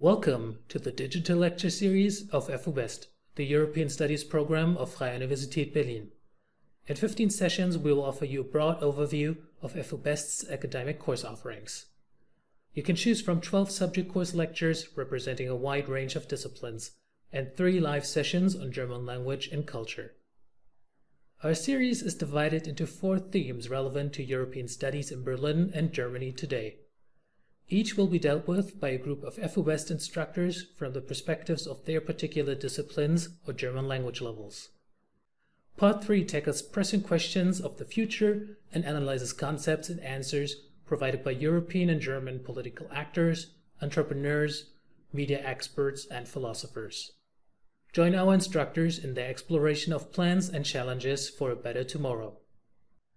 Welcome to the digital lecture series of FU West, the European Studies program of Freie Universität Berlin. In 15 sessions, we will offer you a broad overview of FU West's academic course offerings. You can choose from 12 subject course lectures representing a wide range of disciplines and 3 live sessions on German language and culture. Our series is divided into 4 themes relevant to European studies in Berlin and Germany today. Each will be dealt with by a group of FU West instructors from the perspectives of their particular disciplines or German language levels. Part 3 tackles pressing questions of the future and analyzes concepts and answers provided by European and German political actors, entrepreneurs, media experts, and philosophers. Join our instructors in their exploration of plans and challenges for a better tomorrow.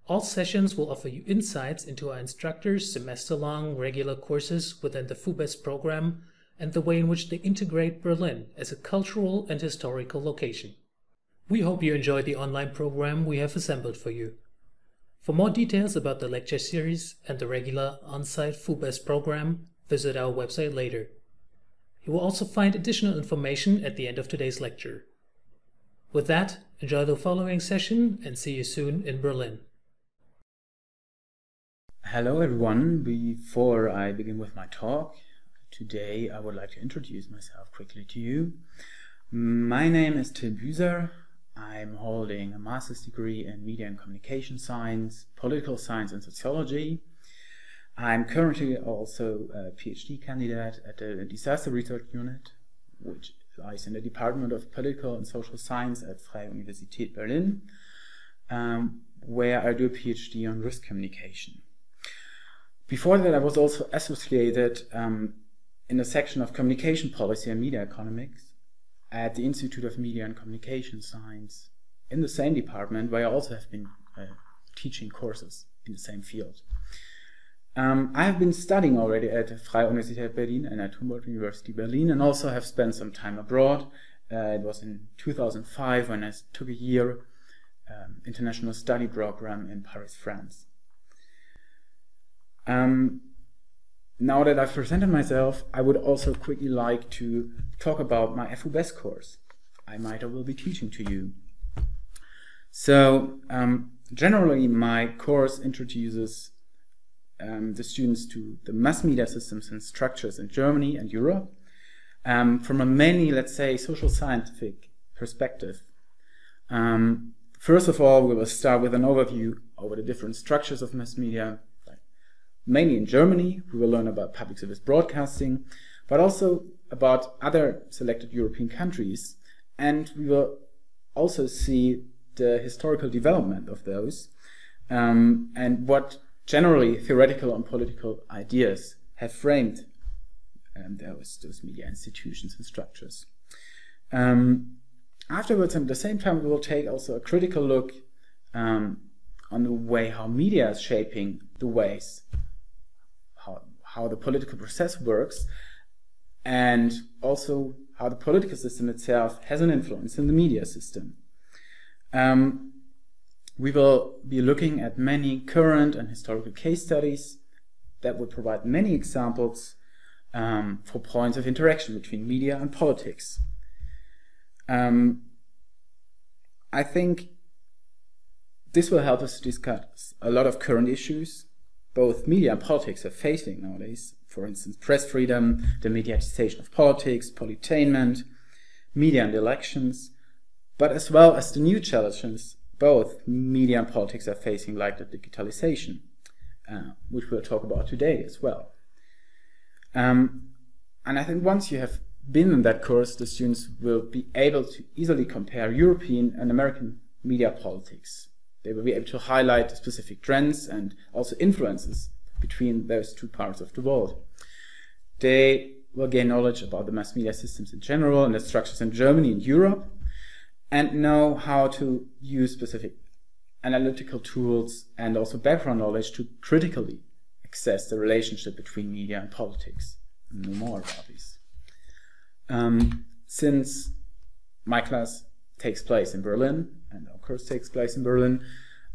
All sessions will offer you insights into our instructors' semester-long regular courses within the FU West program and the way in which they integrate Berlin as a cultural and historical location. We hope you enjoy the online program we have assembled for you. For more details about the lecture series and the regular on-site FU West program, visit our website later. You will also find additional information at the end of today's lecture. With that, enjoy the following session and see you soon in Berlin. Hello everyone. Before I begin with my talk, today I would like to introduce myself quickly to you. My name is Büser. I'm holding a master's degree in Media and Communication Science, Political Science and Sociology. I'm currently also a PhD candidate at the Disaster Research Unit, which lies in the Department of Political and Social Science at Freie Universität Berlin, where I do a PhD on risk communication. Before that, I was also associated in the section of Communication Policy and Media Economics at the Institute of Media and Communication Science in the same department, where I also have been teaching courses in the same field. I have been studying already at Freie Universität Berlin and at Humboldt University Berlin, and also have spent some time abroad. It was in 2005 when I took a year international study program in Paris, France. Now that I've presented myself, I would also quickly like to talk about my FU West course I will be teaching to you. So, generally my course introduces the students to the mass media systems and structures in Germany and Europe from a mainly, let's say, social scientific perspective. First of all, we will start with an overview over the different structures of mass media. Mainly in Germany, we will learn about public service broadcasting, but also about other selected European countries. And we will also see the historical development of those and what generally theoretical and political ideas have framed those media institutions and structures. Afterwards, and at the same time, we will take also a critical look on the way how media is shaping the ways how the political process works, and also how the political system itself has an influence in the media system. We will be looking at many current and historical case studies that will provide many examples for points of interaction between media and politics. I think this will help us to discuss a lot of current issues both media and politics are facing nowadays. For instance, press freedom, the mediatization of politics, politainment, media and elections, but as well as the new challenges both media and politics are facing, like the digitalization, which we'll talk about today as well. And I think once you have been in that course, the students will be able to easily compare European and American media politics. They will be able to highlight specific trends and also influences between those two parts of the world. They will gain knowledge about the mass media systems in general and the structures in Germany and Europe, and know how to use specific analytical tools and also background knowledge to critically assess the relationship between media and politics. And know more about these. Since my class takes place in Berlin, and our course takes place in Berlin,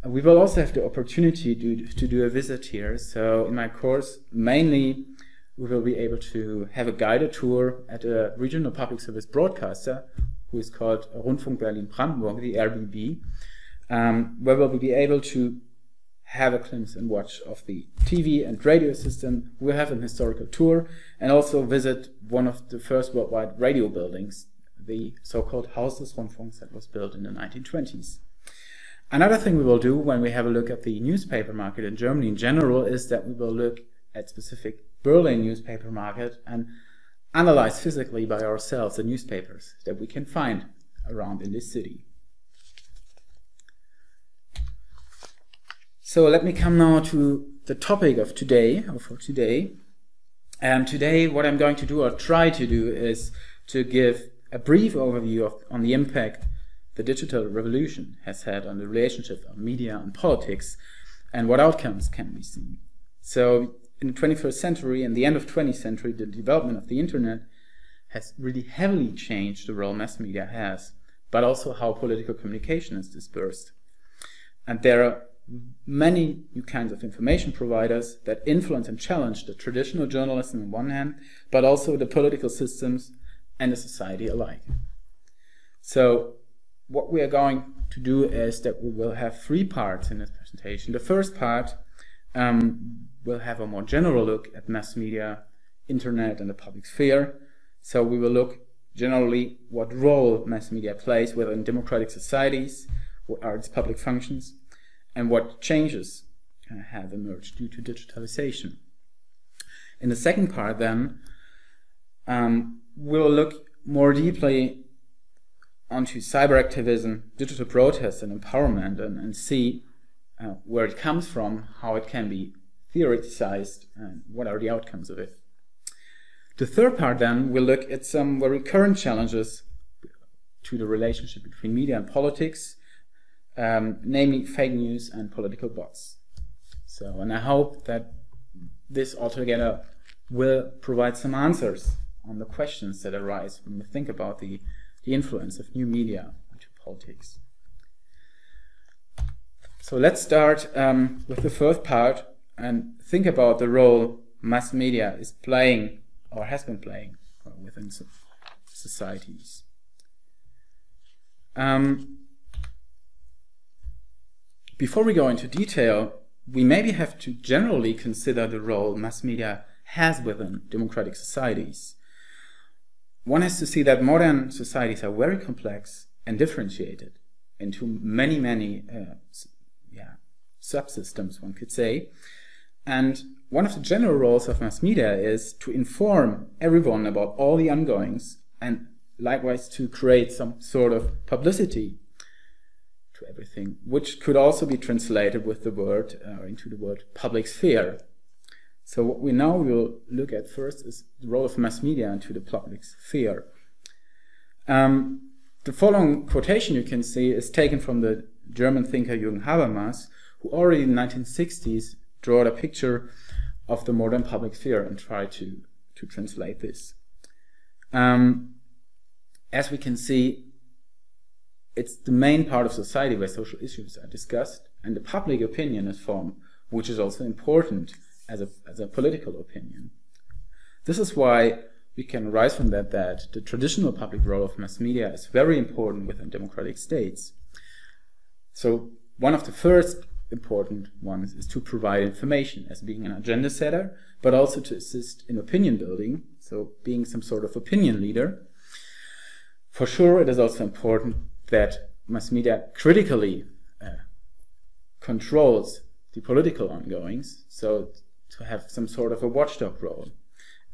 we will also have the opportunity to do a visit here. So in my course, mainly we will be able to have a guided tour at a regional public service broadcaster who is called Rundfunk Berlin-Brandenburg, the RBB, where we'll be able to have a glimpse and watch of the TV and radio system. We'll have an historical tour and also visit one of the first worldwide radio buildings, the so-called Haus des Rundfunks that was built in the 1920s. Another thing we will do when we have a look at the newspaper market in Germany in general is that we will look at specific Berlin newspaper market and analyze physically by ourselves the newspapers that we can find around in this city. So let me come now to the topic of today, or for today. Today what I'm going to do, or try to do, is to give a brief overview on the impact the digital revolution has had on the relationship of media and politics and what outcomes can be seen. So in the 21st century and the end of the 20th century, the development of the internet has really heavily changed the role mass media has, but also how political communication is dispersed. And there are many new kinds of information providers that influence and challenge the traditional journalism on one hand, but also the political systems and the society alike. So what we are going to do is that we will have 3 parts in this presentation. The first part will have a more general look at mass media, internet, and the public sphere. So we will look generally what role mass media plays within democratic societies, what are its public functions, and what changes have emerged due to digitalization. In the second part then, we'll look more deeply onto cyberactivism, digital protest and empowerment, and see where it comes from, how it can be theoretized, and what are the outcomes of it. The third part then will look at some very current challenges to the relationship between media and politics, namely fake news and political bots. So, and I hope that this altogether will provide some answers on the questions that arise when we think about the influence of new media into politics. So let's start with the first part and think about the role mass media is playing or has been playing within societies. Before we go into detail, we maybe have to generally consider the role mass media has within democratic societies. One has to see that modern societies are very complex and differentiated into many subsystems, one could say. And one of the general roles of mass media is to inform everyone about all the ongoings and likewise to create some sort of publicity to everything, which could also be translated with the word into the word public sphere. So what we now will look at first is the role of mass media into the public sphere. The following quotation you can see is taken from the German thinker Jürgen Habermas, who already in the 1960s drew a picture of the modern public sphere and tried to translate this. As we can see, it's the main part of society where social issues are discussed and the public opinion is formed, which is also important as a political opinion. This is why we can arise from that the traditional public role of mass media is very important within democratic states. So one of the first important ones is to provide information as being an agenda setter, but also to assist in opinion building, so being some sort of opinion leader. For sure, it is also important that mass media critically controls the political ongoings, so to have some sort of a watchdog role.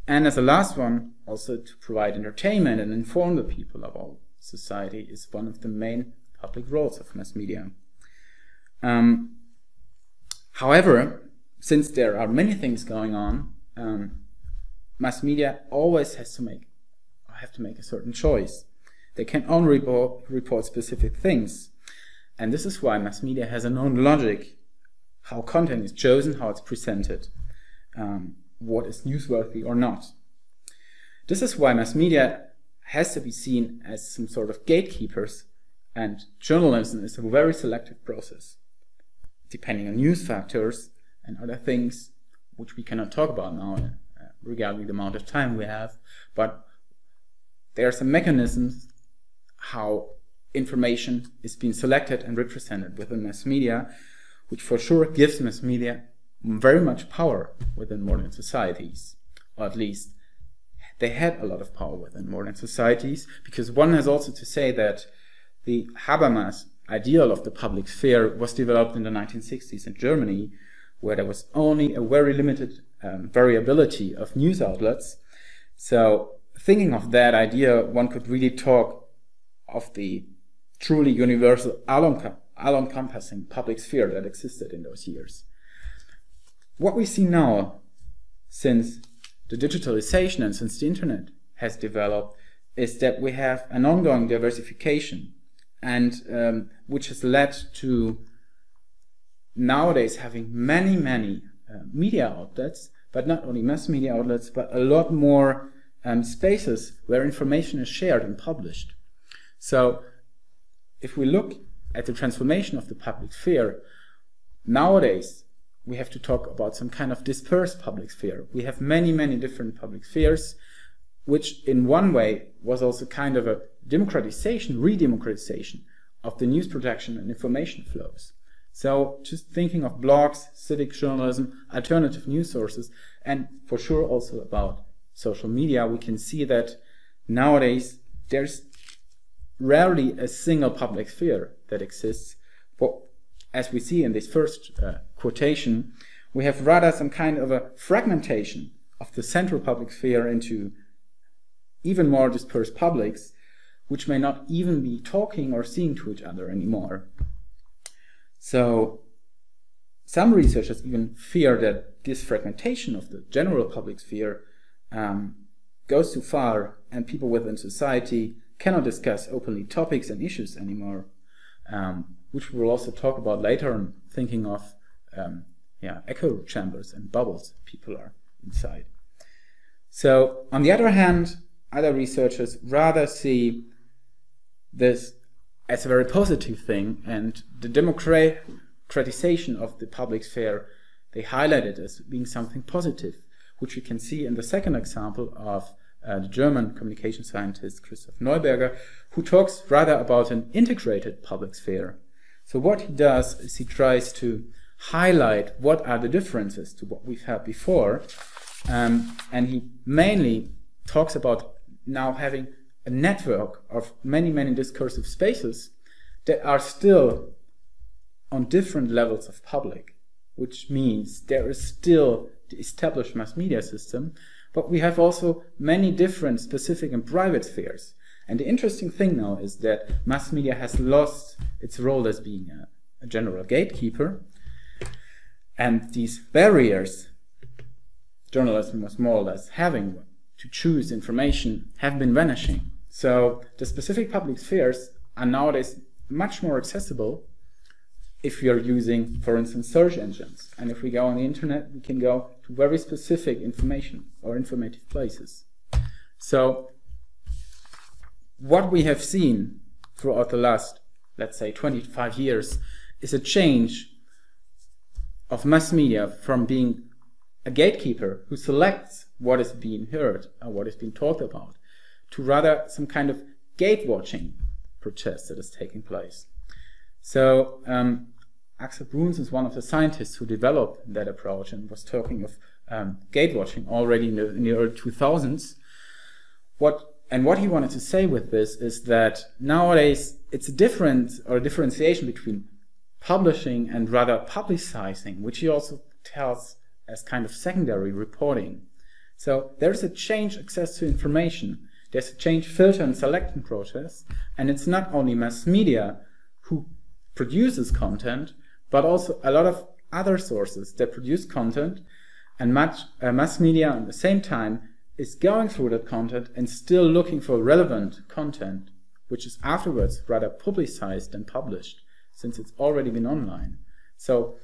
And as a last one, also to provide entertainment and inform the people of our society is one of the main public roles of mass media. However, since there are many things going on, mass media always have to make a certain choice. They can only report specific things. And this is why mass media has a own logic, how content is chosen, how it's presented, what is newsworthy or not. This is why mass media has to be seen as some sort of gatekeepers, and journalism is a very selective process, depending on news factors and other things which we cannot talk about now regarding the amount of time we have, but there are some mechanisms how information is being selected and represented within mass media, which for sure gives mass media very much power within modern societies, or at least they had a lot of power within modern societies, because one has also to say that the Habermas ideal of the public sphere was developed in the 1960s in Germany, where there was only a very limited variability of news outlets. So thinking of that idea, one could really talk of the truly universal, all-encompassing public sphere that existed in those years. What we see now, since the digitalization and since the internet has developed, is that we have an ongoing diversification, and which has led to nowadays having many media outlets, but not only mass media outlets, but a lot more spaces where information is shared and published. So if we look at the transformation of the public sphere, nowadays we have to talk about some kind of dispersed public sphere. We have many different public spheres, which in one way was also kind of a democratization, re-democratization of the news production and information flows. So just thinking of blogs, civic journalism, alternative news sources, and for sure also about social media, we can see that nowadays there's rarely a single public sphere that exists. But as we see in this first quotation, we have rather some kind of a fragmentation of the central public sphere into even more dispersed publics, which may not even be talking or seeing to each other anymore. So some researchers even fear that this fragmentation of the general public sphere goes too far, and people within society cannot discuss openly topics and issues anymore, which we will also talk about later on, thinking of echo chambers and bubbles people are inside. So on the other hand, other researchers rather see this as a very positive thing, and the democratization of the public sphere, they highlight it as being something positive, which we can see in the second example of the German communication scientist Christoph Neuberger, who talks rather about an integrated public sphere. So what he does is he tries to highlight what are the differences to what we've had before, and he mainly talks about now having a network of many discursive spaces that are still on different levels of public, which means there is still the established mass media system, but we have also many different specific and private spheres. And the interesting thing now is that mass media has lost its role as being a general gatekeeper, and these barriers journalism was more or less having to choose information have been vanishing. So the specific public spheres are nowadays much more accessible if we are using, for instance, search engines. And if we go on the internet, we can go to very specific information or informative places. So what we have seen throughout the last, let's say, 25 years is a change of mass media from being a gatekeeper who selects what is being heard or what is being talked about, to rather some kind of gate-watching process that is taking place. So Axel Bruns is one of the scientists who developed that approach and was talking of gate-watching already in the early 2000s. What he wanted to say with this is that nowadays it's a differentiation between publishing and rather publicizing, which he also tells as kind of secondary reporting. So there's a change access to information. There's a change filter and selection process, and it's not only mass media who produces content, but also a lot of other sources that produce content, and mass media at the same time is going through that content and still looking for relevant content, which is afterwards rather publicized and published, since it's already been online. So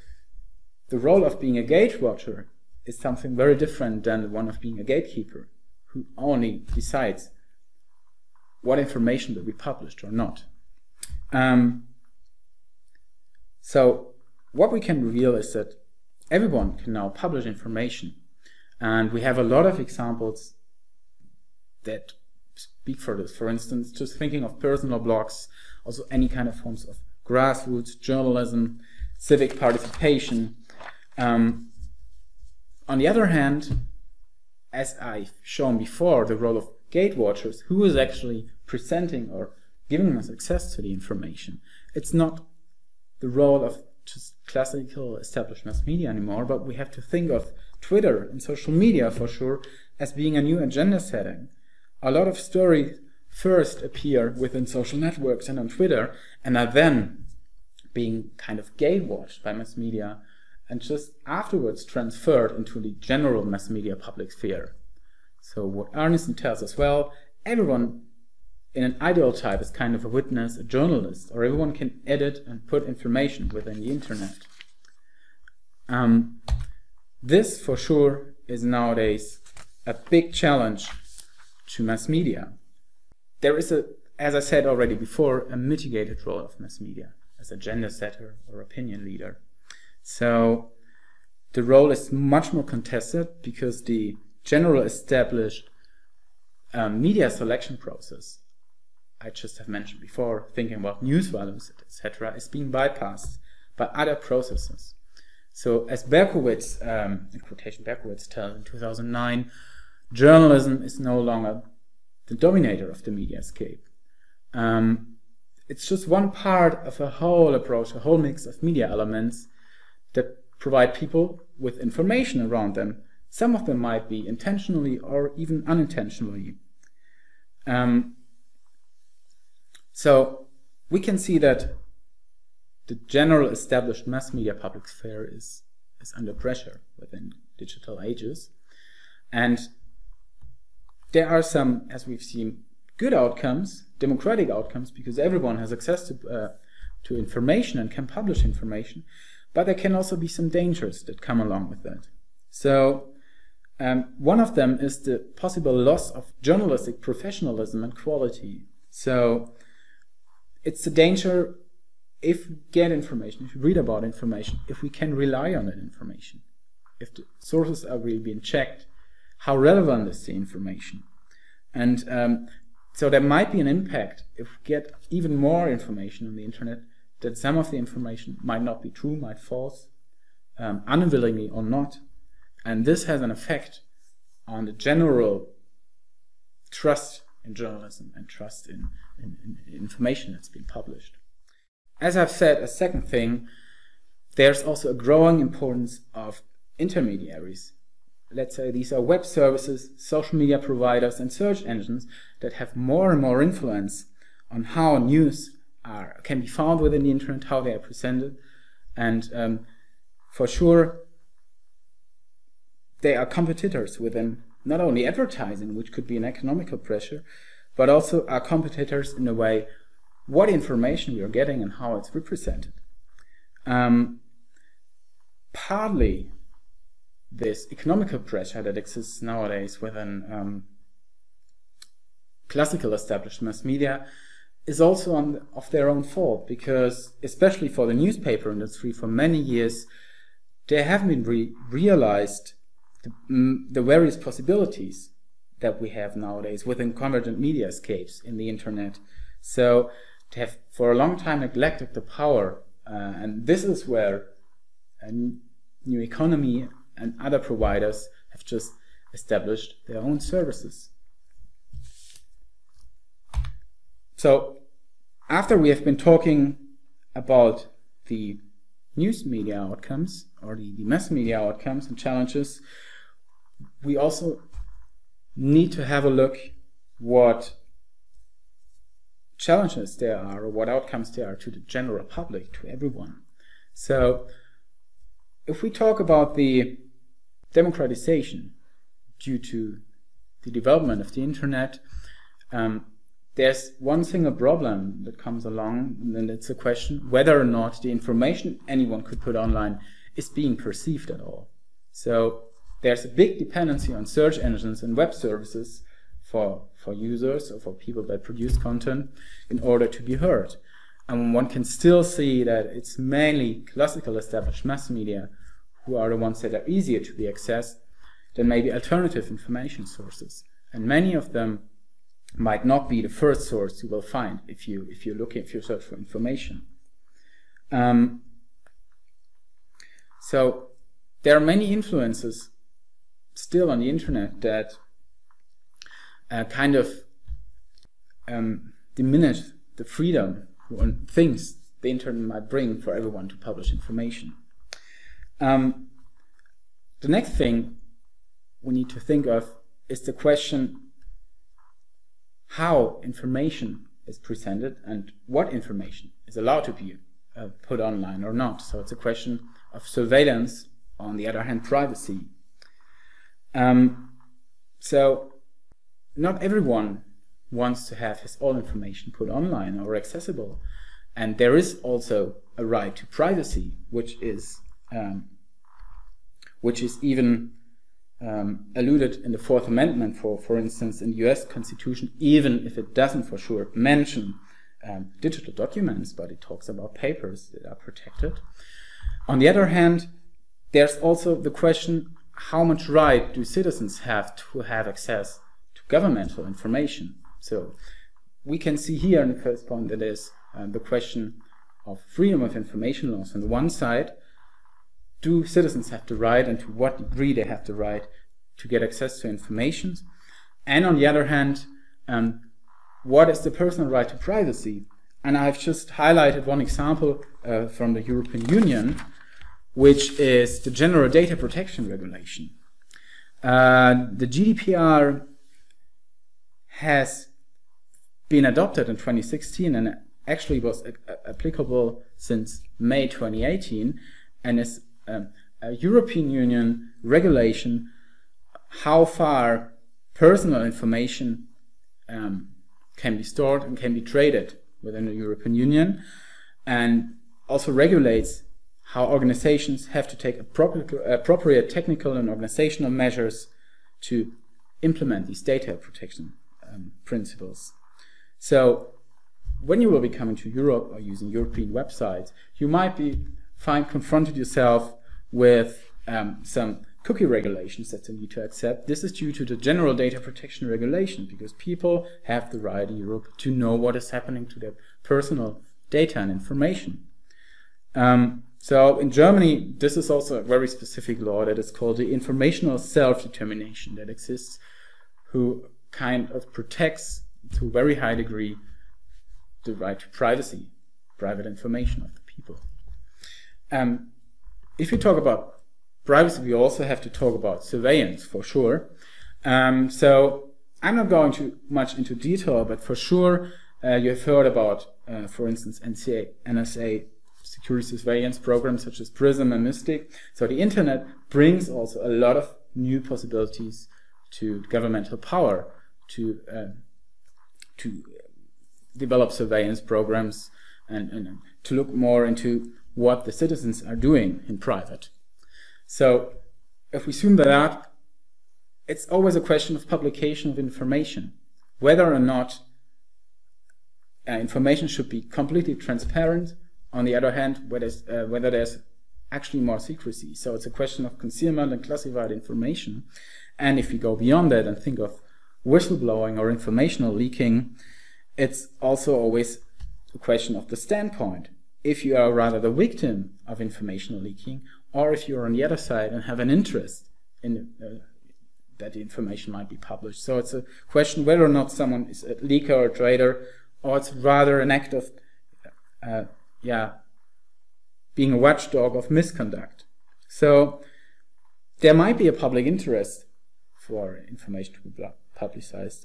the role of being a gate watcher is something very different than the one of being a gatekeeper, who only decides what information will be published or not. So what we can reveal is that everyone can now publish information. And we have a lot of examples that speak for this. For instance, just thinking of personal blogs, also any kind of forms of grassroots journalism, civic participation. On the other hand, as I've shown before, the role of gatewatchers, who is actually presenting or giving us access to the information. It's not the role of just classical established mass media anymore, but we have to think of Twitter and social media for sure as being a new agenda setting. A lot of stories first appear within social networks and on Twitter and are then being kind of gatewatched by mass media and just afterwards transferred into the general mass media public sphere. So what Arneson tells us, well, everyone in an ideal type is kind of a witness, a journalist, or everyone can edit and put information within the internet. This for sure is nowadays a big challenge to mass media. There is as I said already before, a mitigated role of mass media as agenda setter or opinion leader. So the role is much more contested because the general established media selection process I just have mentioned before, thinking about news values, etc., is being bypassed by other processes. So as Berkowitz, in quotation Berkowitz tells in 2009, journalism is no longer the dominator of the mediascape. It's just one part of a whole approach, a whole mix of media elements that provide people with information around them. Some of them might be intentionally or even unintentionally. So we can see that the general established mass media public sphere is under pressure within digital ages. And there are some, as we've seen, good outcomes, democratic outcomes, because everyone has access to information and can publish information, but there can also be some dangers that come along with that. So one of them is the possible loss of journalistic professionalism and quality. So it's a danger if we get information, if we read about information, if we can rely on that information, if the sources are really being checked, how relevant is the information. And so there might be an impact if we get even more information on the internet, that some of the information might not be true, might false, unwillingly or not. And this has an effect on the general trust in journalism and trust in information that's been published. As I've said, a second thing, there's also a growing importance of intermediaries. Let's say these are web services, social media providers, and search engines that have more and more influence on how news can be found within the internet, how they are presented. And for sure, they are competitors within not only advertising, which could be an economical pressure, but also are competitors in the way what information we are getting and how it's represented. Partly, this economical pressure that exists nowadays within classical established mass media is also of their own fault, because especially for the newspaper industry, for many years, they haven't been realized the various possibilities that we have nowadays within convergent mediascapes in the internet. So they have for a long time neglected the power, and this is where a new economy and other providers have just established their own services. So after we have been talking about the news media outcomes or the mass media outcomes and challenges, we also need to have a look what challenges there are or what outcomes there are to the general public, to everyone. So if we talk about the democratization due to the development of the internet, there's one single problem that comes along, and it's a question whether or not the information anyone could put online is being perceived at all. So there's a big dependency on search engines and web services for users or for people that produce content in order to be heard. And one can still see that it's mainly classical established mass media who are the ones that are easier to be accessed, there may be alternative information sources, and many of them might not be the first source you will find if you search for information. So there are many influences still on the internet that kind of diminish the freedom and things the internet might bring for everyone to publish information. The next thing we need to think of is the question how information is presented and what information is allowed to be put online or not. So it's a question of surveillance, on the other hand privacy. So not everyone wants to have his own information put online or accessible, and there is also a right to privacy, which is even alluded in the Fourth Amendment, for instance, in the US Constitution, even if it doesn't for sure mention digital documents, but it talks about papers that are protected. On the other hand, there's also the question, how much right do citizens have to have access to governmental information? So we can see here in the first point that is the question of freedom of information laws. On the one side, do citizens have the right, and to what degree they have the right to get access to information? And on the other hand, what is the personal right to privacy? And I've just highlighted one example from the European Union, which is the General Data Protection Regulation. The GDPR has been adopted in 2016 and actually was applicable since May 2018, and is a European Union regulation how far personal information can be stored and can be traded within the European Union, and also regulates how organizations have to take appropriate technical and organizational measures to implement these data protection principles. So when you will be coming to Europe or using European websites, you might find confronted yourself with some cookie regulations that you need to accept. This is due to the General Data Protection Regulation, because people have the right in Europe to know what is happening to their personal data and information. So in Germany, this is also a very specific law that is called the Informational Self-Determination that exists, who kind of protects to a very high degree the right to privacy, private information of the people. If you talk about privacy, we also have to talk about surveillance for sure. So I'm not going too much into detail, but for sure you have heard about, for instance, NSA security surveillance programs such as PRISM and Mystic. So the internet brings also a lot of new possibilities to governmental power to develop surveillance programs and to look more into what the citizens are doing in private. So if we zoom that out, it's always a question of publication of information, whether or not information should be completely transparent. On the other hand, whether there's actually more secrecy. So it's a question of concealment and classified information. And if we go beyond that and think of whistleblowing or informational leaking, it's also always a question of the standpoint. If you are rather the victim of informational leaking, or if you're on the other side and have an interest in that the information might be published. So it's a question whether or not someone is a leaker or a traitor, or it's rather an act of being a watchdog of misconduct. So there might be a public interest for information to be publicized,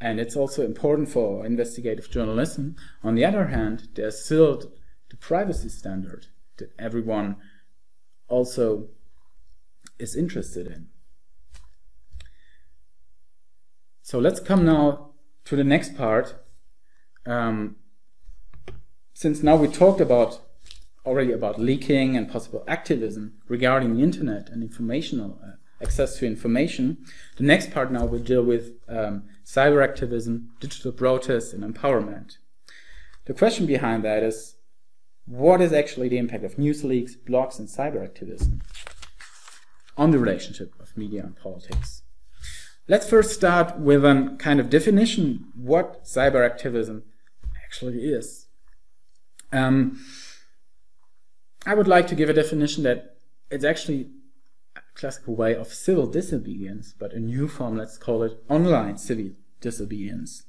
and it's also important for investigative journalism. On the other hand, there's still the privacy standard that everyone also is interested in. So let's come now to the next part. Since now we talked already about leaking and possible activism regarding the internet and informational access to information, the next part now will deal with cyberactivism, digital protest, and empowerment. The question behind that is, what is actually the impact of news leaks, blogs, and cyberactivism? on the relationship of media and politics. Let's first start with a kind of definition what cyberactivism actually is. I would like to give a definition that it's actually a classical way of civil disobedience, but a new form, let's call it online civil disobedience.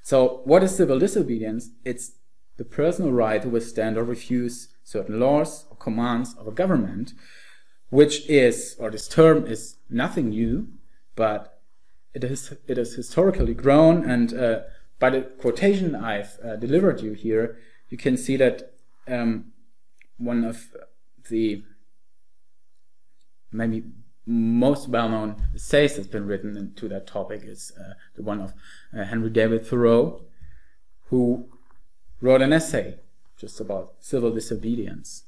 So what is civil disobedience? It's the personal right to withstand or refuse certain laws or commands of a government, which is, or this term is nothing new, but it is historically grown, and by the quotation I've delivered you here, you can see that one of the maybe most well-known essays that's been written into that topic is the one of Henry David Thoreau, who wrote an essay just about civil disobedience.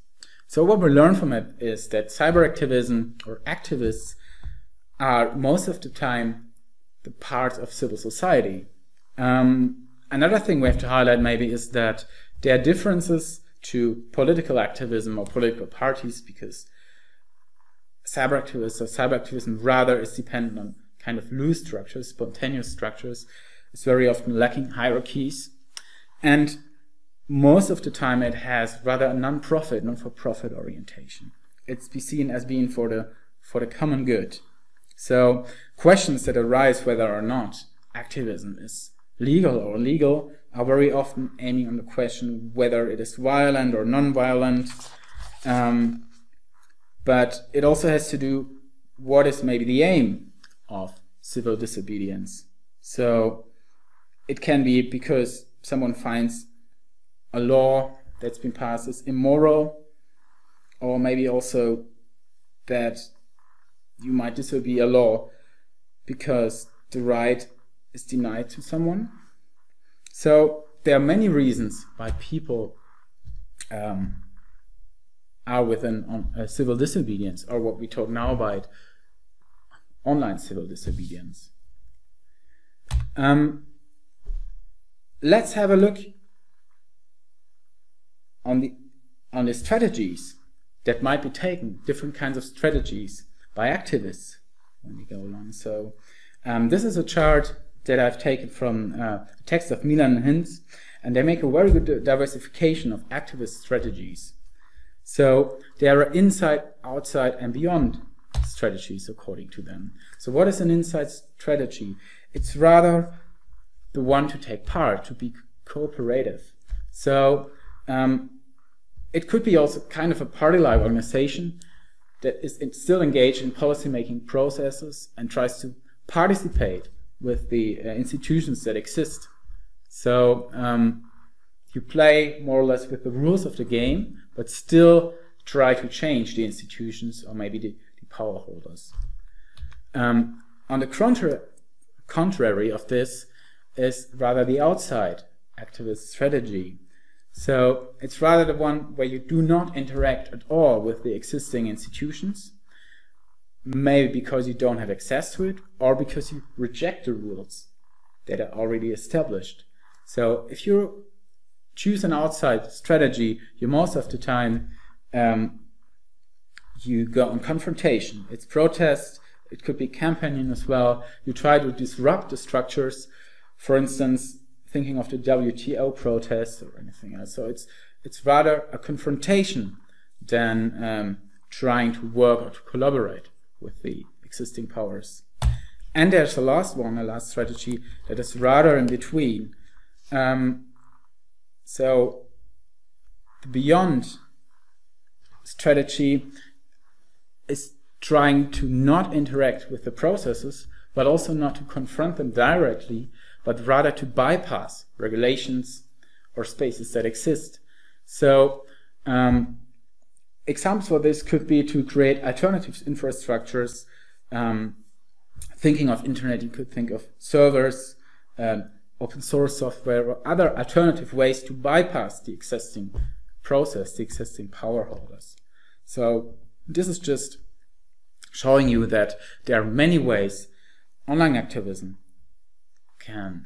So what we learn from it is that cyberactivism or activists are most of the time the part of civil society. Another thing we have to highlight maybe is that there are differences to political activism or political parties, because cyberactivism rather is dependent on kind of loose structures, spontaneous structures. It's very often lacking hierarchies, and most of the time it has rather a non-profit, non-for-profit orientation. It's seen as being for the common good. So questions that arise whether or not activism is legal or illegal are very often aiming on the question whether it is violent or non-violent. But it also has to do what is maybe the aim of civil disobedience. So it can be because someone finds a law that's been passed as immoral, or maybe also that you might disobey a law because the right is denied to someone. So there are many reasons why people are within civil disobedience, or what we talk now about online civil disobedience. Let's have a look on the strategies that might be taken, different kinds of strategies by activists when we go along. So this is a chart that I've taken from a text of Milan and Hinz, and they make a very good diversification of activist strategies. So there are inside, outside, and beyond strategies according to them. So what is an inside strategy? It's rather the one to take part, to be cooperative. So it could be also kind of a party-like organization that is still engaged in policy-making processes and tries to participate with the institutions that exist. So you play more or less with the rules of the game, but still try to change the institutions or maybe the power holders. On the contrary of this is rather the outside activist strategy. So it's rather the one where you do not interact at all with the existing institutions, maybe because you don't have access to it, or because you reject the rules that are already established. So if you choose an outside strategy, you most of the time you go on confrontation. It's protest, it could be campaigning as well. You try to disrupt the structures, for instance, thinking of the WTO protests or anything else. So it's rather a confrontation than trying to work or to collaborate with the existing powers. And there's the last one, the last strategy, that is rather in between. So the beyond strategy is trying to not interact with the processes, but also not to confront them directly, but rather to bypass regulations or spaces that exist. So examples for this could be to create alternative infrastructures. Thinking of internet, you could think of servers, open source software, or other alternative ways to bypass the existing process, the existing power holders. So this is just showing you that there are many ways online activism can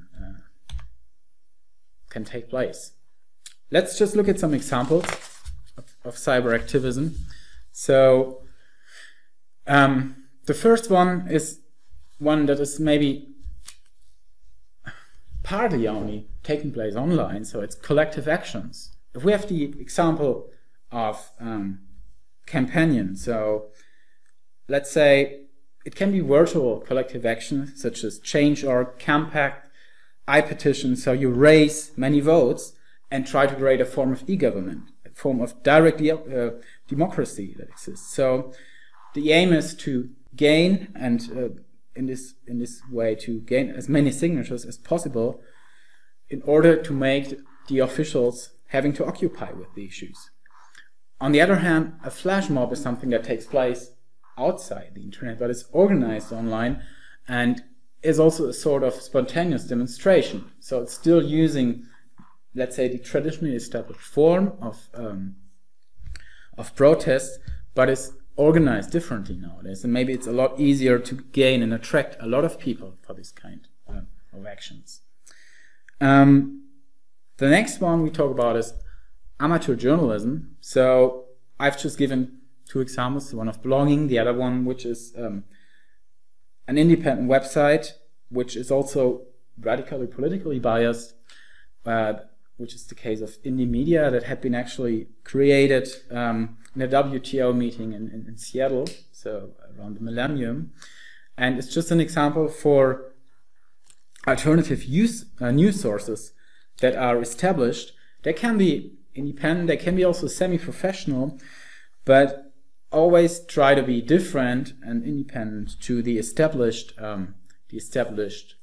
take place. Let's just look at some examples of cyber activism. So The first one is one that is maybe partly only taking place online, so it's collective actions. If we have the example of campaigning, so let's say it can be virtual collective actions such as Change.org, Campact, iPetition, so you raise many votes and try to create a form of e-government, a form of direct democracy that exists. So the aim is to gain, and in this way to gain as many signatures as possible in order to make the officials having to occupy with the issues. On the other hand, a flash mob is something that takes place outside the internet, but is organized online and is also a sort of spontaneous demonstration. So it's still using, let's say, the traditionally established form of protest, but is organized differently nowadays. And maybe it's a lot easier to gain and attract a lot of people for this kind of actions. The next one we talk about is amateur journalism. So I've just given two examples, one of blogging, the other one which is an independent website, which is also radically politically biased, which is the case of Indie Media, that had been actually created in a WTO meeting in Seattle, so around the millennium. And it's just an example for alternative news sources that are established. They can be independent, they can be also semi-professional, but always try to be different and independent to the established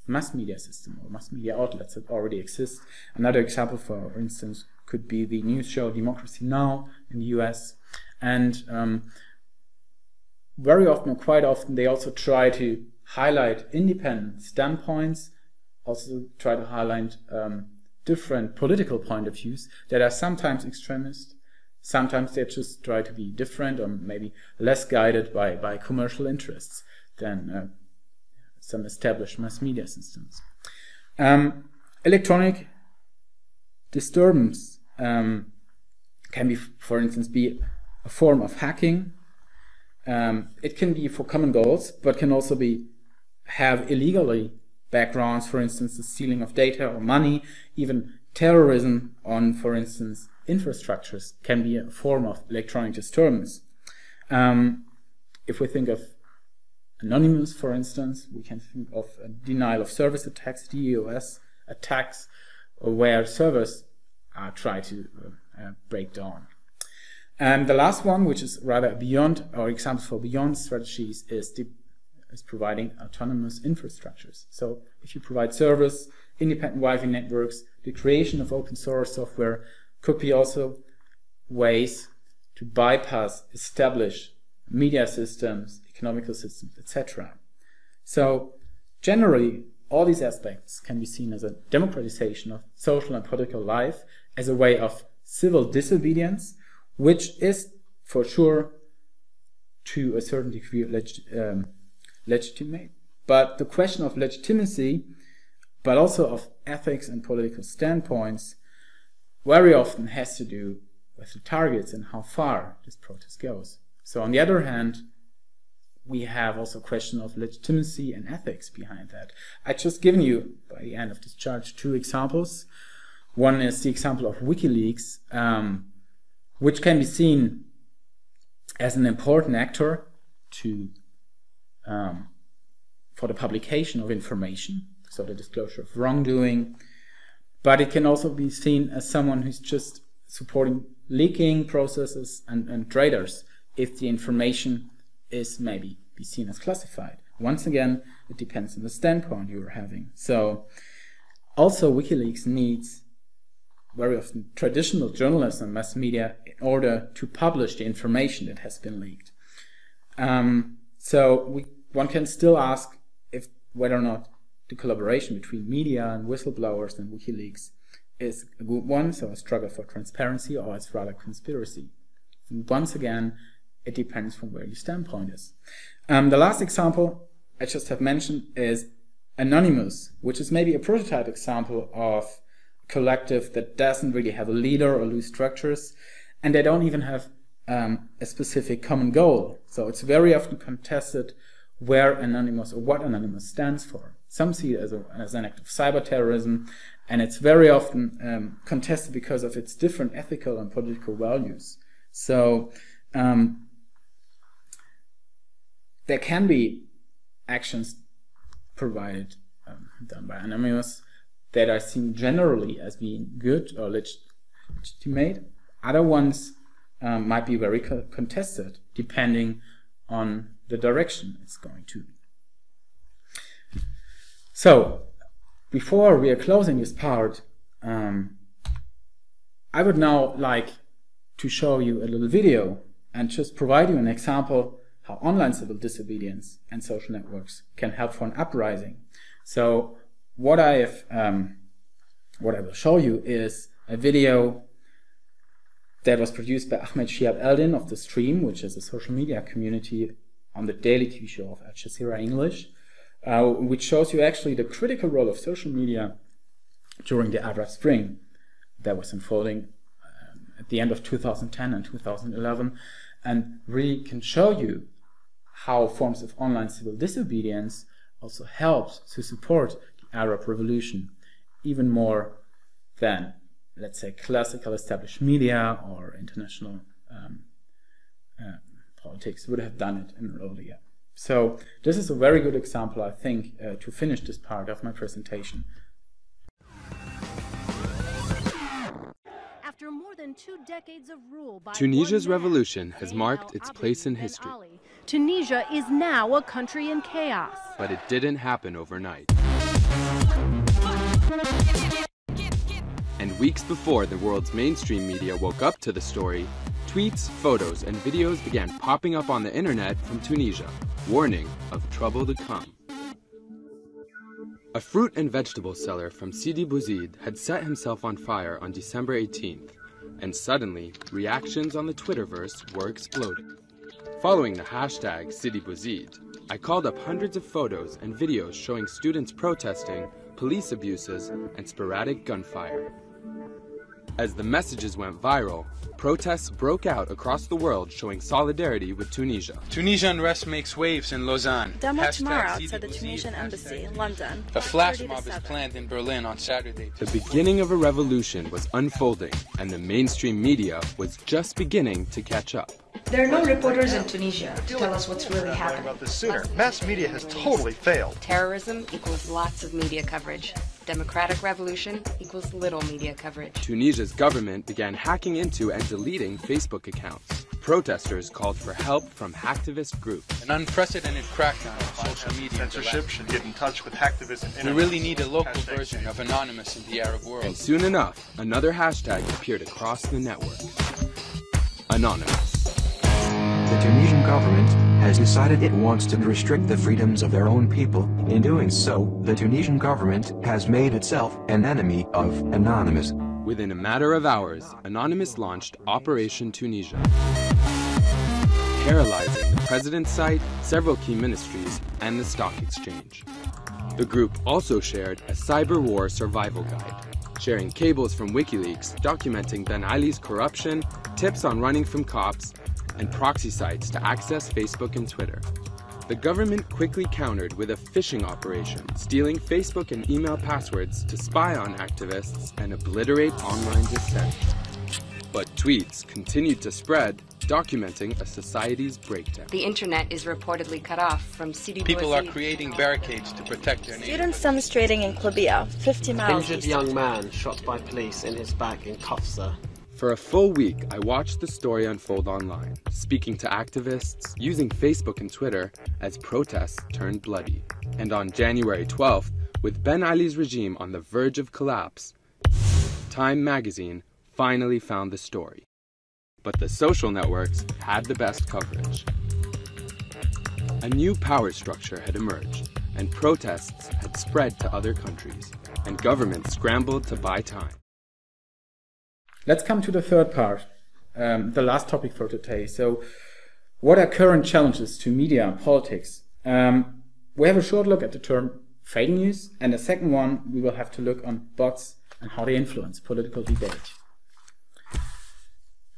mass media system or mass media outlets that already exist. Another example, for instance, could be the news show Democracy Now! In the US. And very often, or quite often, they also try to highlight independent standpoints, also try to highlight different political point of views that are sometimes extremist, sometimes they just try to be different or maybe less guided by commercial interests than some established mass media systems. Electronic disturbance can be, for instance, be a form of hacking. It can be for common goals, but can also have illegally backgrounds, for instance, the stealing of data or money. Even terrorism on, for instance, infrastructures can be a form of electronic disturbance. If we think of Anonymous, for instance, we can think of denial of service attacks, DDoS attacks, where servers are tried to break down. And the last one, which is rather beyond, or examples for beyond strategies, is providing autonomous infrastructures. So if you provide servers, independent Wi-Fi networks, the creation of open source software could be also ways to bypass established media systems, economical systems, etc. So generally, all these aspects can be seen as a democratization of social and political life, as a way of civil disobedience, which is for sure to a certain degree legitimate. But the question of legitimacy, but also of ethics and political standpoints, very often has to do with the targets and how far this protest goes. So on the other hand, we have also a question of legitimacy and ethics behind that. I've just given you, by the end of this chart, two examples. One is the example of WikiLeaks, which can be seen as an important actor for the publication of information, so the disclosure of wrongdoing. But it can also be seen as someone who's just supporting leaking processes and traders if the information is maybe be seen as classified. Once again, it depends on the standpoint you are having. So also WikiLeaks needs very often traditional journalism and mass media in order to publish the information that has been leaked. So one can still ask whether or not the collaboration between media and whistleblowers and WikiLeaks is a good one, so a struggle for transparency, or it's rather conspiracy. And once again, it depends from where your standpoint is. The last example I just have mentioned is Anonymous, which is maybe a prototype example of a collective that doesn't really have a leader or loose structures, and they don't even have a specific common goal. So it's very often contested where Anonymous or what Anonymous stands for. Some see it as an act of cyber terrorism, and it's very often contested because of its different ethical and political values. So there can be actions provided, done by Anonymous that are seen generally as being good or legitimate. Other ones might be very contested, depending on the direction it's going to. So, before we are closing this part, I would now like to show you a little video and just provide you an example how online civil disobedience and social networks can help for an uprising. So, what I will show you is a video that was produced by Ahmed Shihab Eldin of The Stream, which is a social media community on the daily TV show of Al Jazeera English, which shows you actually the critical role of social media during the Arab Spring that was unfolding at the end of 2010 and 2011, and really can show you how forms of online civil disobedience also helped to support the Arab Revolution even more than, let's say, classical established media or international politics would have done it in earlier. So this is a very good example, I think, to finish this part of my presentation. After more than 2 decades of rule by Tunisia's revolution has marked its place in history. Tunisia is now a country in chaos. But it didn't happen overnight. And weeks before the world's mainstream media woke up to the story, tweets, photos, and videos began popping up on the internet from Tunisia, warning of trouble to come. A fruit and vegetable seller from Sidi Bouzid had set himself on fire on December 18th, and suddenly, reactions on the Twitterverse were exploding. Following the hashtag Sidi Bouzid, I called up hundreds of photos and videos showing students protesting, police abuses, and sporadic gunfire. As the messages went viral, protests broke out across the world showing solidarity with Tunisia. Tunisia unrest makes waves in Lausanne. Demo tomorrow outside the Tunisian embassy in London. A flash mob is planned in Berlin on Saturday. The beginning of a revolution was unfolding, and the mainstream media was just beginning to catch up. There are no reporters in Tunisia to tell us what's really happening. About this sooner. Mass media has totally failed. Terrorism equals lots of media coverage. Democratic revolution equals little media coverage. Tunisia's government began hacking into and deleting Facebook accounts. Protesters called for help from hacktivist groups. An unprecedented crackdown on social media. Censorship should get in touch with Activism. We really need a local version of Anonymous in the Arab world. And soon enough, another hashtag appeared across the network. Anonymous. The Tunisian government has decided it wants to restrict the freedoms of their own people. In doing so, the Tunisian government has made itself an enemy of Anonymous. Within a matter of hours, Anonymous launched Operation Tunisia, paralyzing the president's site, several key ministries, and the stock exchange. The group also shared a cyber war survival guide, sharing cables from WikiLeaks documenting Ben Ali's corruption, tips on running from cops, and proxy sites to access Facebook and Twitter. The government quickly countered with a phishing operation, stealing Facebook and email passwords to spy on activists and obliterate online dissent. But tweets continued to spread, documenting a society's breakdown. The internet is reportedly cut off from Sidi Bouzid. People are creating barricades to protect their neighborhood. Students demonstrating in Klubia, 50 miles Injured young man shot by police in his back in Kufsa. For a full week, I watched the story unfold online, speaking to activists, using Facebook and Twitter as protests turned bloody. And on January 12th, with Ben Ali's regime on the verge of collapse, Time magazine finally found the story. But the social networks had the best coverage. A new power structure had emerged, and protests had spread to other countries, and governments scrambled to buy time. Let's come to the third part, the last topic for today. So, what are current challenges to media and politics? We have a short look at the term fake news, and the second one, we will have to look on bots and how they influence political debate.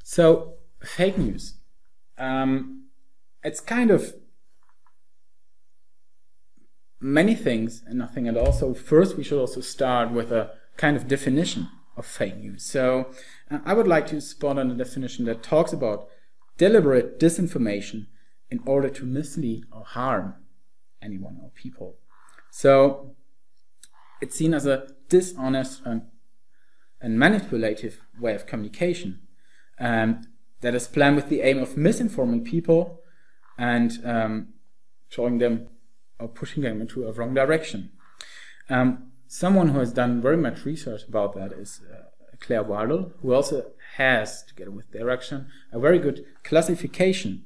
So, fake news. it's kind of many things and nothing at all. So first we should also start with a kind of definition of fake news. So I would like to spot on a definition that talks about deliberate disinformation in order to mislead or harm anyone or people. So it's seen as a dishonest and manipulative way of communication that is planned with the aim of misinforming people and showing them or pushing them into a wrong direction. Someone who has done very much research about that is Claire Wardle, who also has, together with Direction, a very good classification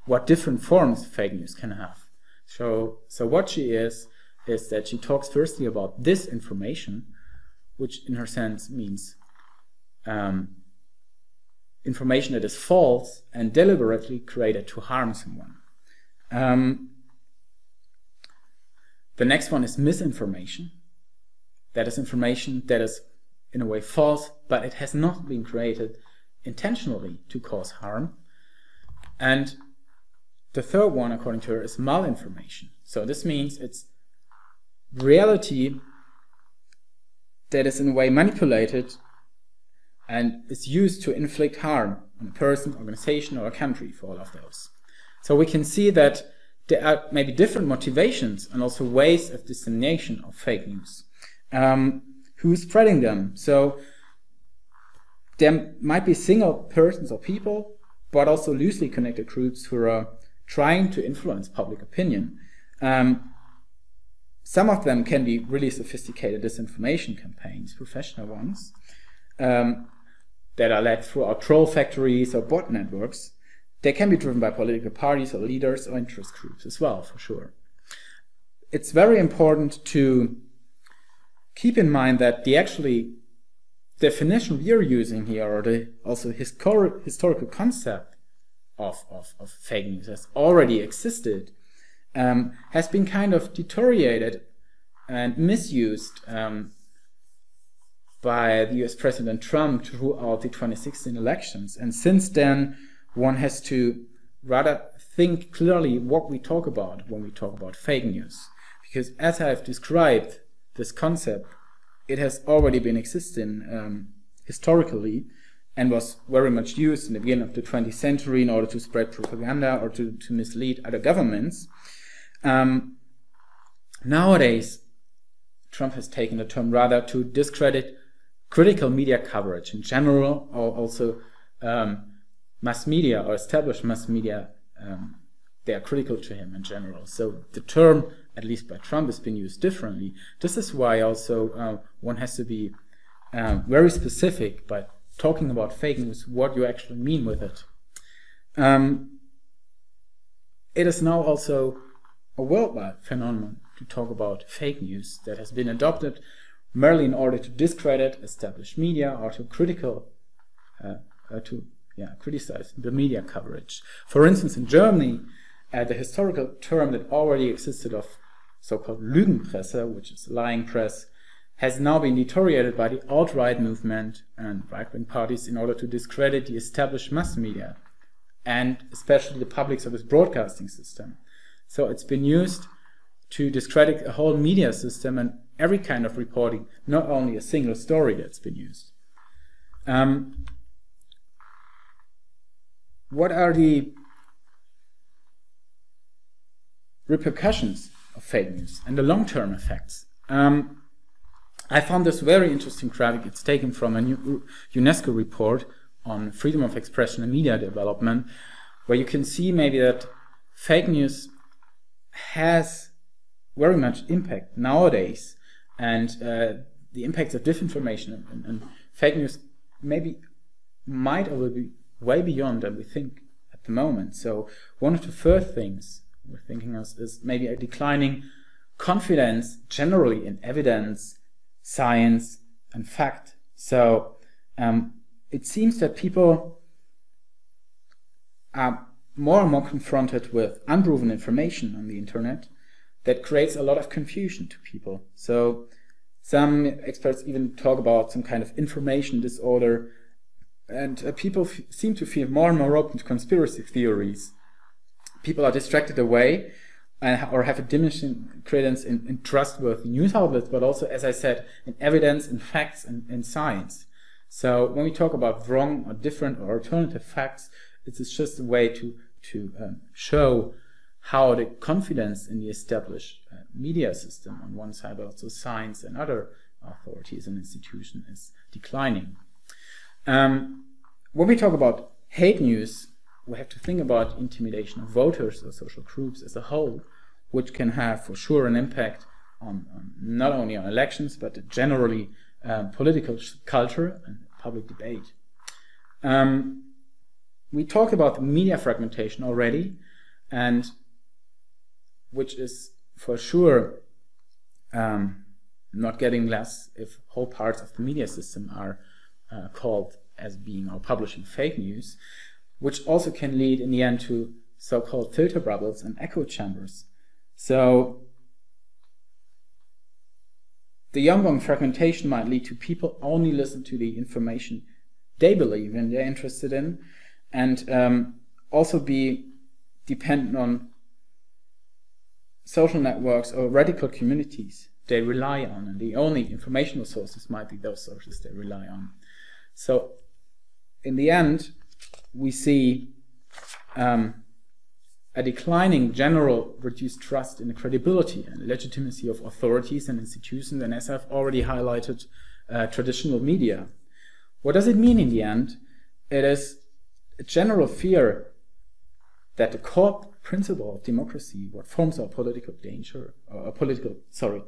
what different forms fake news can have. So what she is that she talks firstly about disinformation, which in her sense means information that is false and deliberately created to harm someone. The next one is misinformation. That is information that is in a way false, but it has not been created intentionally to cause harm. And the third one, according to her, is malinformation. So this means it's reality that is in a way manipulated and is used to inflict harm on a person, organization, or a country, for all of those. So we can see that there are maybe different motivations and also ways of dissemination of fake news. Who's spreading them? So there might be single persons or people, but also loosely connected groups who are trying to influence public opinion. Some of them can be really sophisticated disinformation campaigns, professional ones, that are led through our troll factories or bot networks. They can be driven by political parties or leaders or interest groups as well, for sure. It's very important to keep in mind that the actually definition we are using here, or the also historical concept of fake news has already existed, has been kind of deteriorated and misused by the US President Trump throughout the 2016 elections. And since then, one has to rather think clearly what we talk about when we talk about fake news. Because as I've described this concept, it has already been existing historically and was very much used in the beginning of the 20th century in order to spread propaganda or to mislead other governments. Nowadays, Trump has taken the term rather to discredit critical media coverage in general, or also mass media or established mass media. They are critical to him in general. So the term, at least by Trump, has been used differently. This is why also one has to be very specific by talking about fake news, what you actually mean with it. It is now also a worldwide phenomenon to talk about fake news that has been adopted merely in order to discredit established media or to criticize the media coverage. For instance, in Germany, the historical term that already existed of so-called Lügenpresse, which is lying press, has now been deteriorated by the alt-right movement and right-wing parties in order to discredit the established mass media and especially the public service broadcasting system. So it's been used to discredit a whole media system and every kind of reporting, not only a single story that's been used. What are the repercussions of fake news and the long-term effects? I found this very interesting graphic. It's taken from a UNESCO report on freedom of expression and media development, where you can see maybe that fake news has very much impact nowadays, and the impacts of disinformation and fake news maybe might be way beyond than we think at the moment. So one of the first things we're thinking of is maybe a declining confidence generally in evidence, science, and fact. So it seems that people are more and more confronted with unproven information on the internet that creates a lot of confusion to people. So some experts even talk about some kind of information disorder, and people seem to feel more and more open to conspiracy theories. People are distracted away or have a diminishing credence in trustworthy news outlets, but also, as I said, in evidence, in facts, and in science. So when we talk about wrong or different or alternative facts, it's just a way to show how the confidence in the established media system on one side, but also science and other authorities and institutions is declining. When we talk about hate news, we have to think about intimidation of voters or social groups as a whole, which can have for sure an impact on not only on elections, but generally political culture and public debate. We talked about media fragmentation already, and which is for sure not getting less if whole parts of the media system are called as being or publishing fake news, which also can lead in the end to so-called filter bubbles and echo chambers. So the ongoing fragmentation might lead to people only listen to the information they believe and they're interested in, and also be dependent on social networks or radical communities they rely on, and the only informational sources might be those sources they rely on. So in the end, we see a declining general reduced trust in the credibility and legitimacy of authorities and institutions, and as I've already highlighted, traditional media. What does it mean in the end? It is a general fear that the core principle of democracy, what forms our political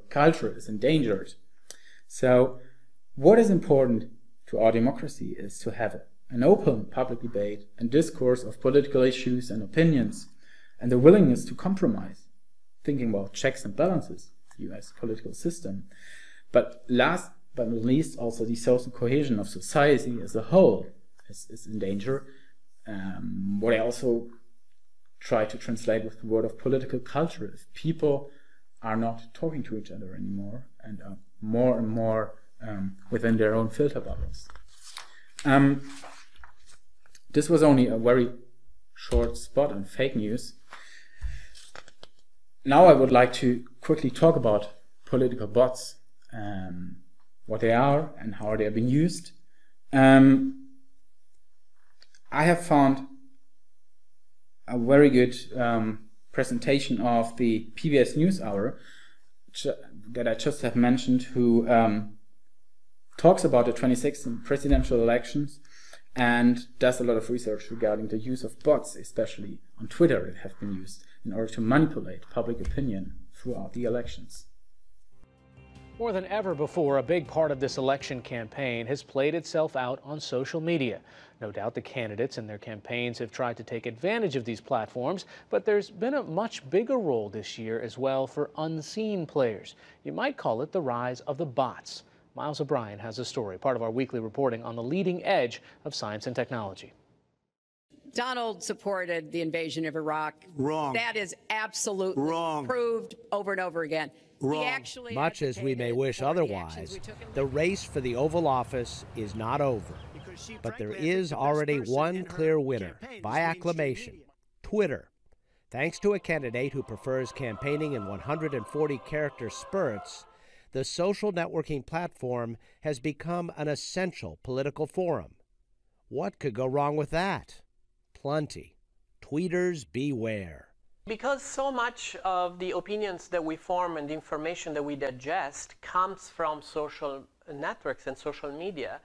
culture, is endangered. So what is important to our democracy is to have an open public debate and discourse of political issues and opinions, and the willingness to compromise, thinking about checks and balances, the US political system. But last but not least, also the social cohesion of society as a whole is in danger. What I also try to translate with the word of political culture, if people are not talking to each other anymore and are more and more within their own filter bubbles. This was only a very short spot on fake news. Now I would like to quickly talk about political bots, what they are and how they are being used. I have found a very good presentation of the PBS NewsHour that I just have mentioned, who talks about the 2016 presidential elections and does a lot of research regarding the use of bots, especially on Twitter, that have been used in order to manipulate public opinion throughout the elections. More than ever before, a big part of this election campaign has played itself out on social media. No doubt the candidates and their campaigns have tried to take advantage of these platforms, but there's been a much bigger role this year as well for unseen players. You might call it the rise of the bots. Miles O'Brien has a story, part of our weekly reporting on the leading edge of science and technology. Donald supported the invasion of Iraq. Wrong. That is absolutely wrong. Proved over and over again. Much as we may wish otherwise, the race for the Oval Office is not over. But there is already one clear winner, by acclamation, Twitter. Thanks to a candidate who prefers campaigning in 140-character spurts, the social networking platform has become an essential political forum. What could go wrong with that? Plenty. Tweeters beware. Because so much of the opinions that we form and the information that we digest comes from social networks and social media,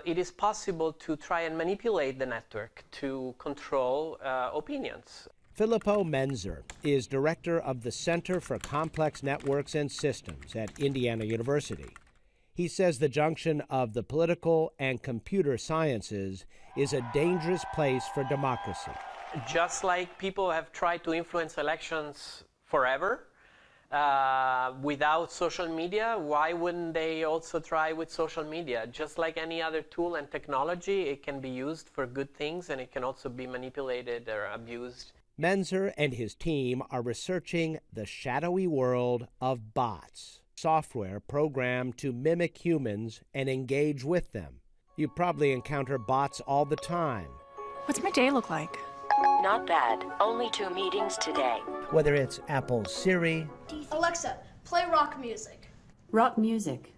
it is possible to try and manipulate the network to control opinions. Filippo Menzer is director of the Center for Complex Networks and Systems at Indiana University. He says the junction of the political and computer sciences is a dangerous place for democracy. Just like people have tried to influence elections forever without social media, why wouldn't they also try with social media? Just like any other tool and technology, it can be used for good things and it can also be manipulated or abused. Menzer and his team are researching the shadowy world of bots, software programmed to mimic humans and engage with them. You probably encounter bots all the time. What's my day look like? Not bad. Only 2 meetings today. Whether it's Apple's Siri, Alexa, play rock music. Rock music.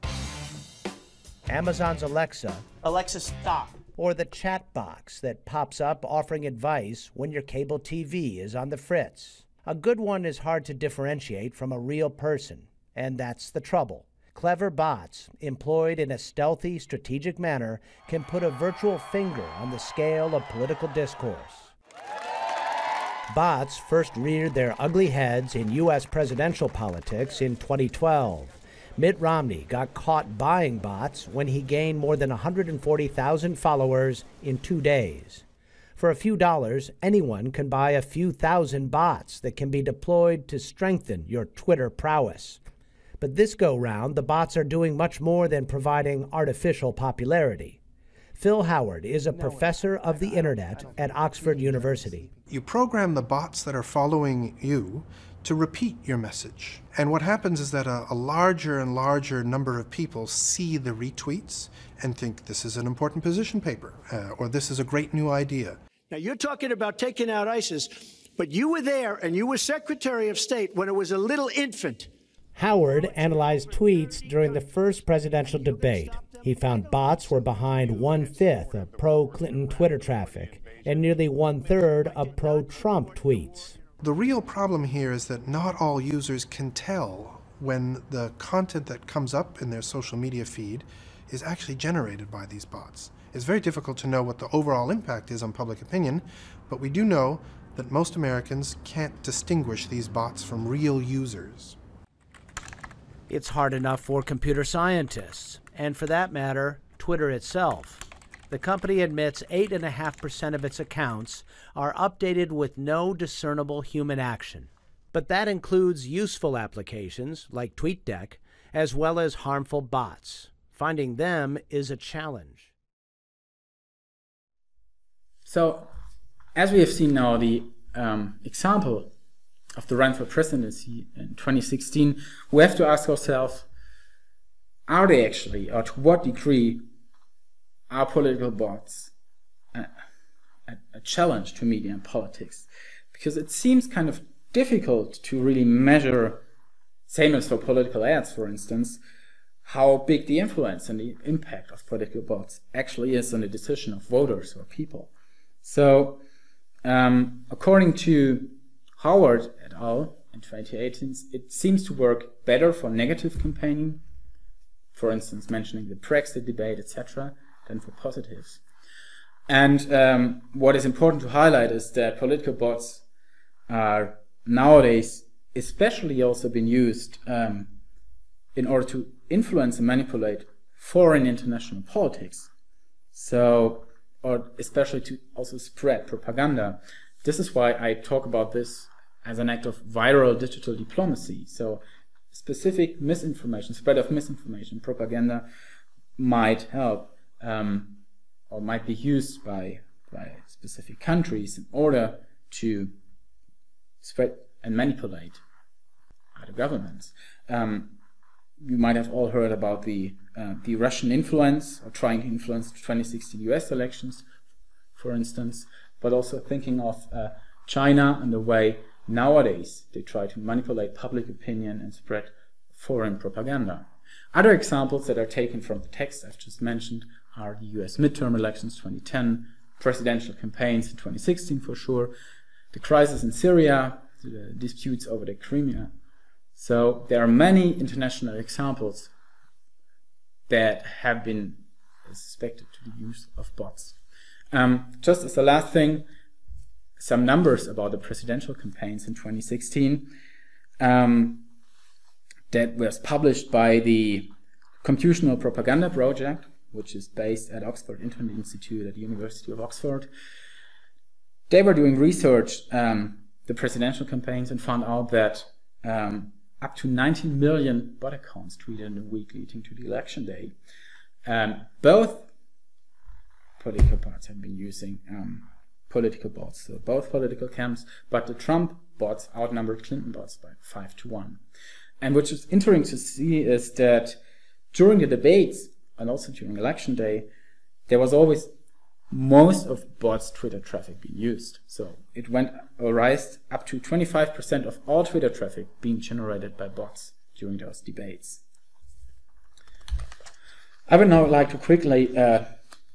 Amazon's Alexa, Alexa, stop. or the chat box that pops up offering advice when your cable TV is on the fritz. A good one is hard to differentiate from a real person, and that's the trouble. Clever bots, employed in a stealthy, strategic manner, can put a virtual finger on the scale of political discourse. Bots first reared their ugly heads in U.S. presidential politics in 2012. Mitt Romney got caught buying bots when he gained more than 140,000 followers in 2 days. For a few dollars, anyone can buy a few thousand bots that can be deployed to strengthen your Twitter prowess. But this go-round, the bots are doing much more than providing artificial popularity. Phil Howard is a professor of the internet at Oxford University. You program the bots that are following you to repeat your message. And what happens is that a larger and larger number of people see the retweets and think this is an important position paper, or this is a great new idea. Now, you're talking about taking out ISIS, but you were there and you were Secretary of State when it was a little infant. Howard analyzed tweets during the first presidential debate. He found bots were behind 1/5 of pro-Clinton Twitter traffic and nearly 1/3 of pro-Trump tweets. The real problem here is that not all users can tell when the content that comes up in their social media feed is actually generated by these bots. It's very difficult to know what the overall impact is on public opinion, but we do know that most Americans can't distinguish these bots from real users. It's hard enough for computer scientists, and for that matter, Twitter itself. The company admits 8.5% of its accounts are updated with no discernible human action. But that includes useful applications, like TweetDeck, as well as harmful bots. Finding them is a challenge. So, as we have seen now, the example of the run for presidency in 2016, we have to ask ourselves, are they actually, or to what degree, are political bots a challenge to media and politics? Because it seems kind of difficult to really measure, same as for political ads, for instance, how big the influence and the impact of political bots actually is on the decision of voters or people. So, according to Howard et al. In 2018, it seems to work better for negative campaigning, for instance, mentioning the Brexit debate, etc., than for positives. And what is important to highlight is that political bots are nowadays especially also been used in order to influence and manipulate foreign international politics. So, or especially to also spread propaganda. This is why I talk about this as an act of viral digital diplomacy. So specific misinformation, spread of misinformation, propaganda might help or might be used by specific countries in order to spread and manipulate other governments. You might have all heard about the Russian influence, or trying to influence the 2016 US elections, for instance, but also thinking of China and the way nowadays they try to manipulate public opinion and spread foreign propaganda. Other examples that are taken from the text I've just mentioned are the US midterm elections 2010, presidential campaigns in 2016 for sure, the crisis in Syria, the disputes over the Crimea. So there are many international examples that have been suspected to the use of bots. Just as the last thing, some numbers about the presidential campaigns in 2016 that was published by the Computational Propaganda Project, which is based at Oxford Internet Institute at the University of Oxford. They were doing research, the presidential campaigns, and found out that up to 19 million bot accounts tweeted in a week leading to the election day. Both political parties have been using political bots, so both political camps, but the Trump bots outnumbered Clinton bots by 5-1. And what is interesting to see is that during the debates and also during election day, there was always most of bots' Twitter traffic being used. So it went rise up to 25% of all Twitter traffic being generated by bots during those debates. I would now like to quickly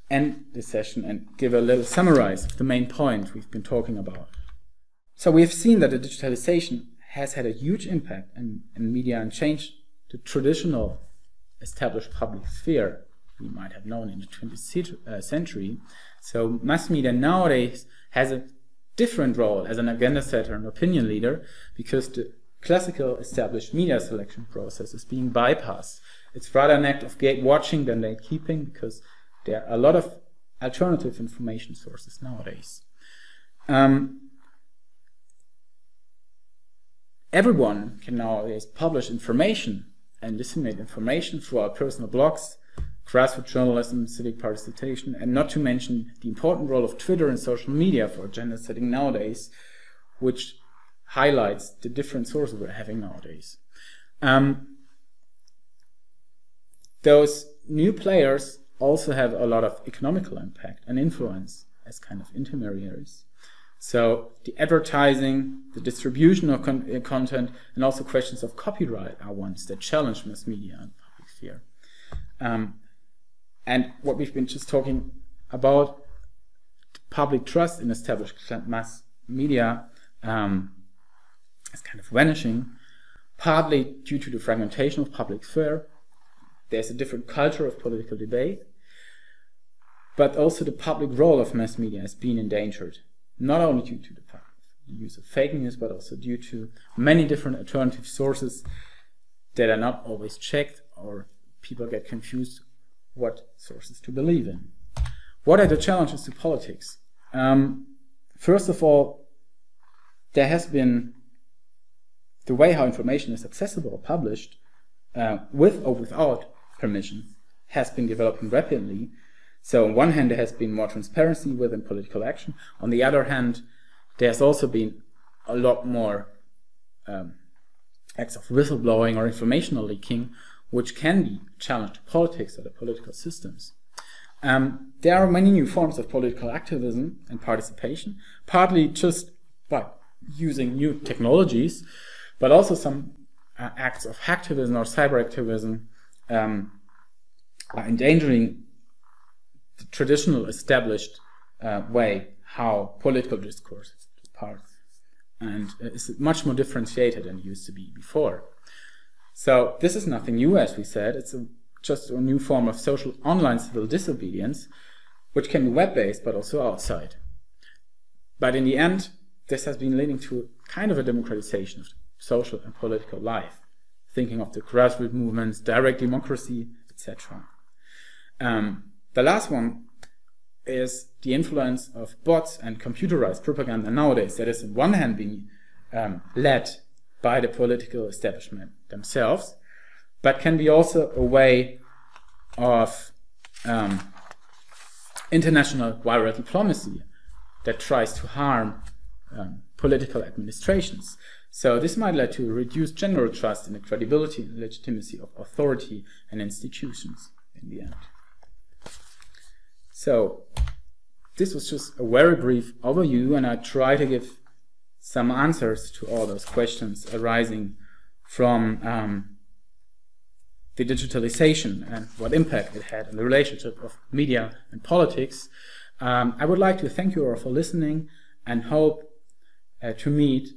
end this session and give a little summarize of the main point we've been talking about. So we've seen that the digitalization has had a huge impact in media and changed the traditional established public sphere we might have known in the 20th century. So mass media nowadays has a different role as an agenda setter and opinion leader, because the classical established media selection process is being bypassed. It's rather an act of gate-watching than gatekeeping, because there are a lot of alternative information sources nowadays. Everyone can nowadays publish information and disseminate information through our personal blogs, grassroots journalism, civic participation, and not to mention the important role of Twitter and social media for agenda setting nowadays, which highlights the different sources we're having nowadays. Those new players also have a lot of economical impact and influence as kind of intermediaries. So the advertising, the distribution of content, and also questions of copyright are ones that challenge mass media and public sphere. And what we've been just talking about, public trust in established mass media is kind of vanishing, partly due to the fragmentation of public sphere. There's a different culture of political debate, but also the public role of mass media has been endangered, not only due to the use of fake news, but also due to many different alternative sources that are not always checked, or people get confused what sources to believe in. What are the challenges to politics? First of all, there has been the way how information is accessible or published, with or without permission, has been developing rapidly. So on one hand, there has been more transparency within political action. On the other hand, there's also been a lot more acts of whistleblowing or informational leaking, which can be challenged to politics or the political systems. There are many new forms of political activism and participation, partly just by using new technologies, but also some acts of hacktivism or cyberactivism are endangering the traditional established way how political discourse is part, and is much more differentiated than it used to be before. So this is nothing new, as we said. It's just a new form of social online civil disobedience, which can be web-based but also outside. But in the end, this has been leading to kind of a democratization of social and political life, thinking of the grassroots movements, direct democracy, etc. The last one is the influence of bots and computerized propaganda nowadays, that is on one hand being led by the political establishment themselves, but can be also a way of international viral diplomacy that tries to harm political administrations. So this might lead to reduced general trust in the credibility and legitimacy of authority and institutions in the end. So this was just a very brief overview, and I try to give some answers to all those questions arising from the digitalization and what impact it had on the relationship of media and politics. I would like to thank you all for listening, and hope to meet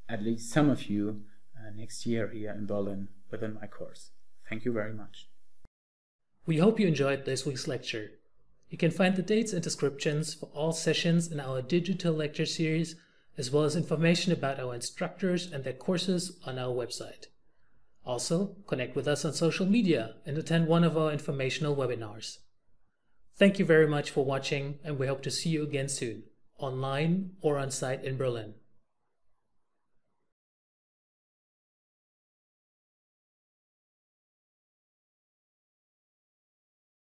at least some of you next year here in Berlin within my course. Thank you very much. We hope you enjoyed this week's lecture. You can find the dates and descriptions for all sessions in our digital lecture series, as well as information about our instructors and their courses on our website. Also, connect with us on social media and attend one of our informational webinars. Thank you very much for watching, and we hope to see you again soon, online or on site in Berlin.